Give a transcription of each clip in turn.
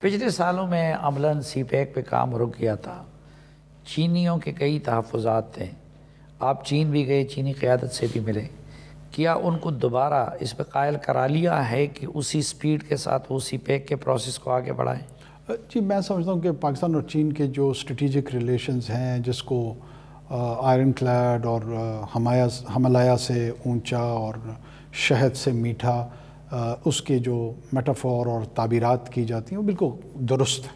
پچھلے سالوں میں عملاً سی پیک پہ کام رک گیا تھا۔ چینیوں کے کئی تحفظات تھے، آپ چین بھی گئے، چینی قیادت سے بھی ملے، کیا ان کو دوبارہ اس پہ قائل کرا لیا ہے کہ اسی سپیڈ کے ساتھ وہ سی پیک کے پروسیس کو آگے بڑھائیں؟ جی میں سمجھتا ہوں کہ پاکستان اور چین کے جو اسٹریٹجک ریلیشنز ہیں، جس کو آئرن کلیڈ اور ہمالیہ سے اونچا اور شہد سے میٹھا، اس کے جو میٹافور اور تعبیرات کی جاتی ہیں وہ بالکل درست ہیں۔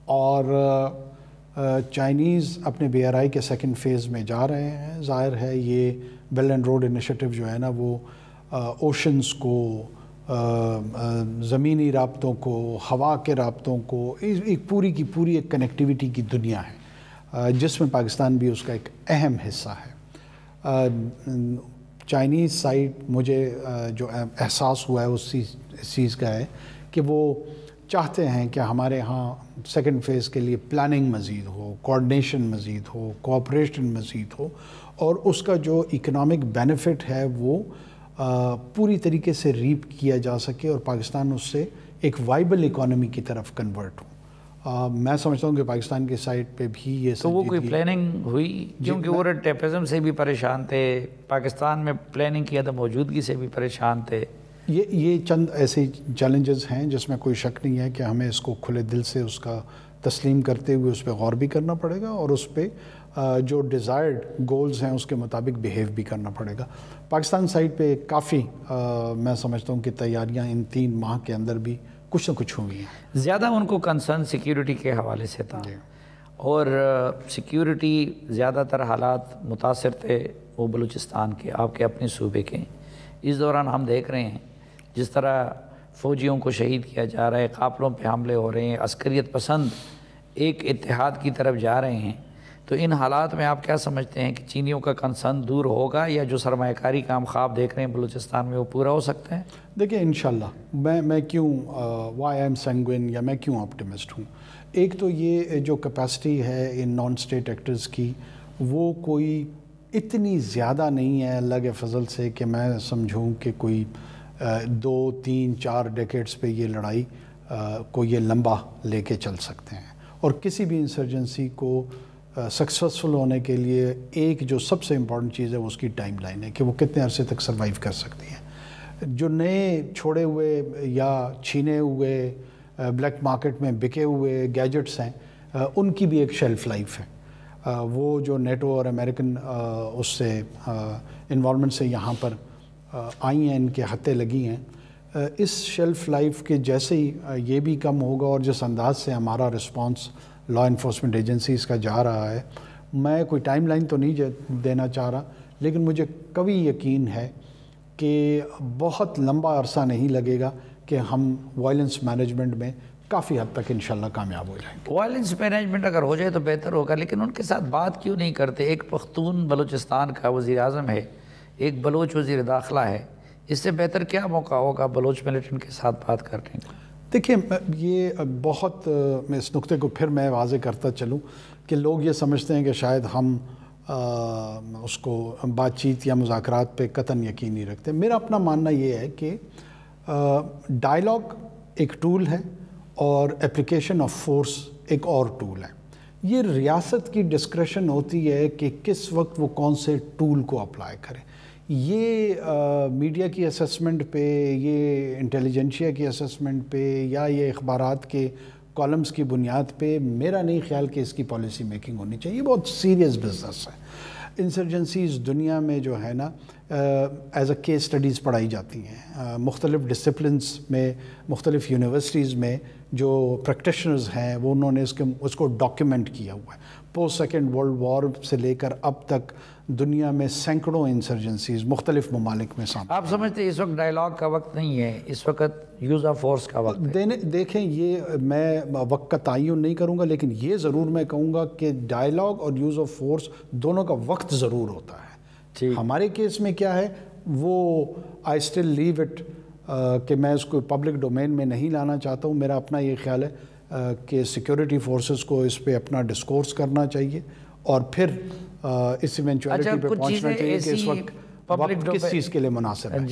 اور چائنیز اپنے بی آر آئی کے سیکنڈ فیز میں جا رہے ہیں۔ ظاہر ہے یہ بیلٹ اینڈ روڈ انیشیٹو جو ہے نا، وہ اوشنز کو، زمینی رابطوں کو، ہوا کے رابطوں کو، ایک پوری کی پوری ایک کنیکٹیویٹی کی دنیا ہے، جس میں پاکستان بھی اس کا ایک اہم حصہ ہے۔ چائنیز سائڈ مجھے جو احساس ہوا ہے اس چیز کا ہے کہ وہ چاہتے ہیں کہ ہمارے ہاں سیکنڈ فیز کے لیے پلاننگ مزید ہو، کوآرڈینیشن مزید ہو، کوآپریشن مزید ہو، اور اس کا جو اکنامک بینیفٹ ہے وہ پوری طریقے سے ریپ کیا جا سکے اور پاکستان اس سے ایک وائبل اکانومی کی طرف کنورٹ ہو۔ میں سمجھتا ہوں کہ پاکستان کے سائٹ پہ بھی یہ تو وہ کوئی پلاننگ ہوئی؟ کیونکہ وہ ٹیپزم سے بھی پریشان تھے، پاکستان میں پلاننگ کی عدم موجودگی سے بھی پریشان تھے۔ یہ چند ایسے چیلنجز ہیں جس میں کوئی شک نہیں ہے کہ ہمیں اس کو کھلے دل سے اس کا تسلیم کرتے ہوئے اس پہ غور بھی کرنا پڑے گا، اور اس پہ جو ڈیزائرڈ گولز ہیں اس کے مطابق بیہیو بھی کرنا پڑے گا۔ پاکستان سائٹ پہ کافی میں سمجھتا ہوں کہ تیاریاں ان 3 ماہ کے اندر بھی کچھ نہ کچھ ہوئی ہیں۔ زیادہ ان کو کنسرن سیکیورٹی کے حوالے سے تھا، اور سیکیورٹی زیادہ تر حالات متاثر تھے وہ بلوچستان کے، آپ کے اپنے صوبے کے۔ اس دوران ہم دیکھ رہے ہیں جس طرح فوجیوں کو شہید کیا جا رہا ہے، قافلوں پہ حملے ہو رہے ہیں، عسکریت پسند ایک اتحاد کی طرف جا رہے ہیں۔ تو ان حالات میں آپ کیا سمجھتے ہیں کہ چینیوں کا کنسرن دور ہوگا، یا جو سرمایہ کاری کا ہم خواب دیکھ رہے ہیں بلوچستان میں وہ پورا ہو سکتا ہے؟ دیکھیں انشاءاللہ میں کیوں وائی ایم سینگوین، یا میں کیوں آپٹیمسٹ ہوں۔ ایک تو یہ جو کیپیسٹی ہے ان نان اسٹیٹ ایکٹرز کی، وہ کوئی اتنی زیادہ نہیں ہے اللہ کے فضل سے کہ میں سمجھوں کہ کوئی 2 3 4 ڈیکیڈز پہ یہ لڑائی کو یہ لمبا لے کے چل سکتے ہیں۔ اور کسی بھی انسرجنسی کو سکسیسفل ہونے کے لیے ایک جو سب سے امپورٹنٹ چیز ہے وہ اس کی ٹائم لائن ہے کہ وہ کتنے عرصے تک سروائیو کر سکتی ہیں۔ جو نئے چھوڑے ہوئے یا چھینے ہوئے بلیک مارکیٹ میں بکے ہوئے گیجٹس ہیں، ان کی بھی ایک شیلف لائف ہے۔ وہ جو نیٹو اور امریکن اس سے انوالومنٹ سے یہاں پر آئی ہیں، ان کے ہتھیں لگی ہیں، اس شیلف لائف کے جیسے ہی یہ بھی کم ہوگا، اور جس انداز سے ہمارا رسپانس لا انفورسمنٹ ایجنسیز کا جا رہا ہے، میں کوئی ٹائم لائن تو نہیں دینا چاہ رہا، لیکن مجھے قوی یقین ہے کہ بہت لمبا عرصہ نہیں لگے گا کہ ہم وائلنس مینجمنٹ میں کافی حد تک انشاءاللہ کامیاب ہو جائیں گے۔ وائلنس مینجمنٹ اگر ہو جائے تو بہتر ہوگا، لیکن ان کے ساتھ بات کیوں نہیں کرتے؟ ایک پختون بلوچستان کا وزیر اعظم ہے، ایک بلوچ وزیر داخلہ ہے، اس سے بہتر کیا موقع ہوگا بلوچ ملیٹنٹ کے ساتھ بات کرنے کا؟ دیکھیں یہ بہت، میں اس نقطے کو پھر میں واضح کرتا چلوں کہ لوگ یہ سمجھتے ہیں کہ شاید ہم اس کو بات چیت یا مذاکرات پہ قطعاً یقین نہیں رکھتے۔ میرا اپنا ماننا یہ ہے کہ ڈائلاگ ایک ٹول ہے اور اپلیکیشن آف فورس ایک اور ٹول ہے۔ یہ ریاست کی ڈسکریشن ہوتی ہے کہ کس وقت وہ کون سے ٹول کو اپلائی کرے۔ یہ میڈیا کی اسیسمنٹ پہ، یہ انٹیلیجنشیا کی اسیسمنٹ پہ، یا یہ اخبارات کے کالمز کی بنیاد پہ میرا نہیں خیال کہ اس کی پالیسی میکنگ ہونی چاہیے۔ یہ بہت سیریس بزنس ہے۔ انسرجنسیز دنیا میں جو ہے نا ایز اے کیس اسٹڈیز پڑھائی جاتی ہیں، مختلف ڈسپلنس میں، مختلف یونیورسٹیز میں جو پریکٹیشنرز ہیں وہ انہوں نے اس کو ڈاکیومنٹ کیا ہوا ہے۔ پوسٹ سیکنڈ ورلڈ وار سے لے کر اب تک دنیا میں سینکڑوں انسرجنسیز مختلف ممالک میں سامنے۔ آپ سمجھتے ہیں اس وقت ڈائلاگ کا وقت نہیں ہے، اس وقت یوز آف فورس کا وقت ہے؟ دیکھیں یہ میں وقت کا تعین نہیں کروں گا، لیکن یہ ضرور میں کہوں گا کہ ڈائلاگ اور یوز آف فورس دونوں کا وقت ضرور ہوتا ہے۔ ہمارے کیس میں کیا ہے وہ آئی اسٹل لیو اٹ کہ میں اس کو پبلک ڈومین میں نہیں لانا چاہتا ہوں۔ میرا اپنا یہ خیال ہے کہ سیکیورٹی فورسز کو اس پہ اپنا ڈسکورس کرنا چاہیے، اور پھر اس ایونچولیٹی پہ پہنچنا چاہیے کہ اس وقت کس چیز کے لیے مناسب ہے۔